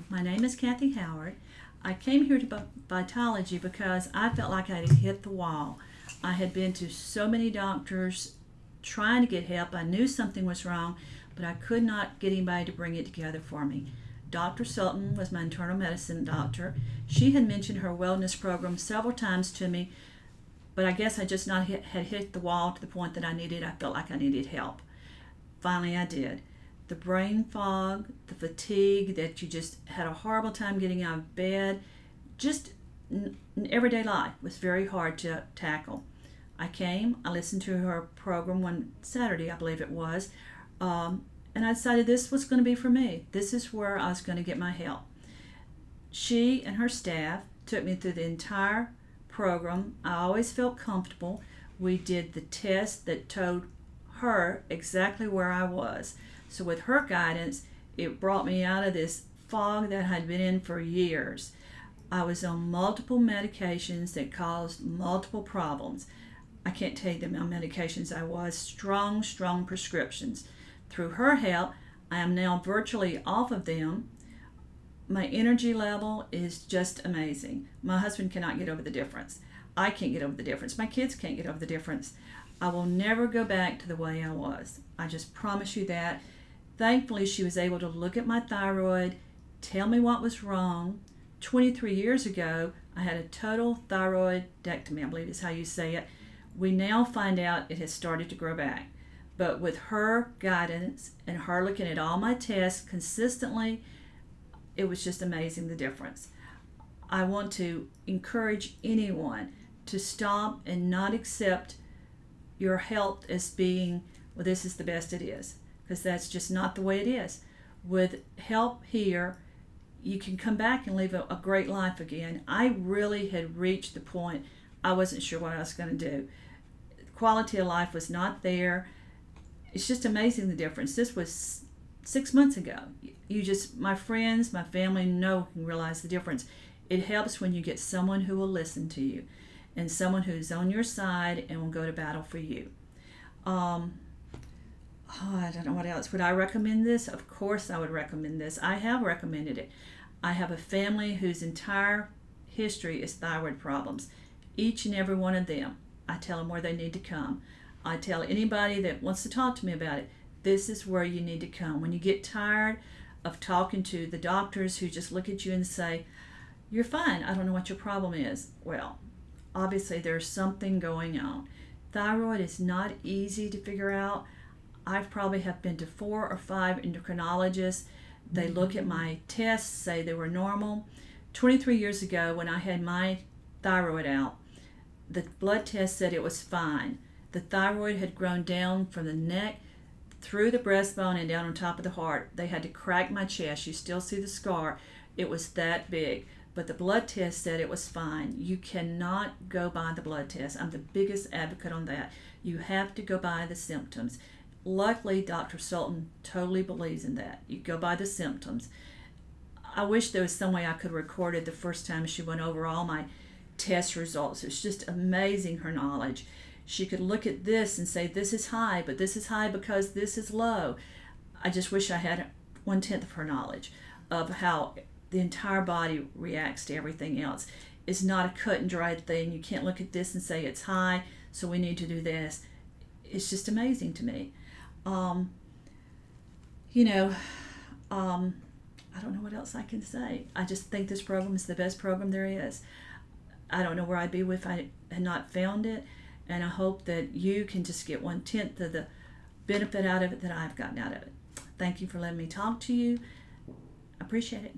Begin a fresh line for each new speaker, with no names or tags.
My name is Kathy Howard. I came here to Vitology because I felt like I had hit the wall. I had been to so many doctors trying to get help. I knew something was wrong, but I could not get anybody to bring it together for me. Dr. Sultan was my internal medicine doctor. She had mentioned her wellness program several times to me, but I guess I just not had hit the wall to the point that I felt like I needed help. Finally, I did. The brain fog, the fatigue that you just had a horrible time getting out of bed, just in everyday life was very hard to tackle. I came, I listened to her program one Saturday, I believe it was, and I decided this was going to be for me. This is where I was going to get my help. She and her staff took me through the entire program. I always felt comfortable. We did the test that told her exactly where I was. So with her guidance, it brought me out of this fog that I'd been in for years. I was on multiple medications that caused multiple problems. I can't tell you the amount of medications I was, strong prescriptions. Through her help, I am now virtually off of them. My energy level is just amazing. My husband cannot get over the difference. I can't get over the difference. My kids can't get over the difference. I will never go back to the way I was. I just promise you that. Thankfully, she was able to look at my thyroid, tell me what was wrong. 23 years ago, I had a total thyroidectomy, I believe is how you say it. We now find out it has started to grow back. But with her guidance and her looking at all my tests consistently, it was just amazing the difference. I want to encourage anyone to stop and not accept your health as being, well, this is the best it is, because that's just not the way it is. With help here, you can come back and live a great life again. I really had reached the point I wasn't sure what I was going to do. Quality of life was not there. It's just amazing the difference. This was 6 months ago. My friends, my family can realize the difference. It helps when you get someone who will listen to you and someone who's on your side and will go to battle for you. I don't know what else. Would I recommend this? Of course I would recommend this. I have recommended it. I have a family whose entire history is thyroid problems. Each and every one of them, I tell them where they need to come. I tell anybody that wants to talk to me about it, this is where you need to come. When you get tired of talking to the doctors who just look at you and say, you're fine, I don't know what your problem is. Well, obviously there's something going on. Thyroid is not easy to figure out. I probably have been to 4 or 5 endocrinologists. They look at my tests, say they were normal. 23 years ago when I had my thyroid out, the blood test said it was fine. The thyroid had grown down from the neck through the breastbone and down on top of the heart. They had to crack my chest. You still see the scar. It was that big. But the blood test said it was fine. You cannot go by the blood test. I'm the biggest advocate on that. You have to go by the symptoms. Luckily, Dr. Sultan totally believes in that. You go by the symptoms. I wish there was some way I could have recorded the first time she went over all my test results. It's just amazing, her knowledge. She could look at this and say, this is high, but this is high because this is low. I just wish I had 1/10 of her knowledge of how the entire body reacts to everything else. It's not a cut and dried thing. You can't look at this and say it's high, so we need to do this. It's just amazing to me. I don't know what else I can say. I just think this program is the best program there is. I don't know where I'd be if I had not found it. And I hope that you can just get 1/10 of the benefit out of it that I've gotten out of it. Thank you for letting me talk to you. I appreciate it.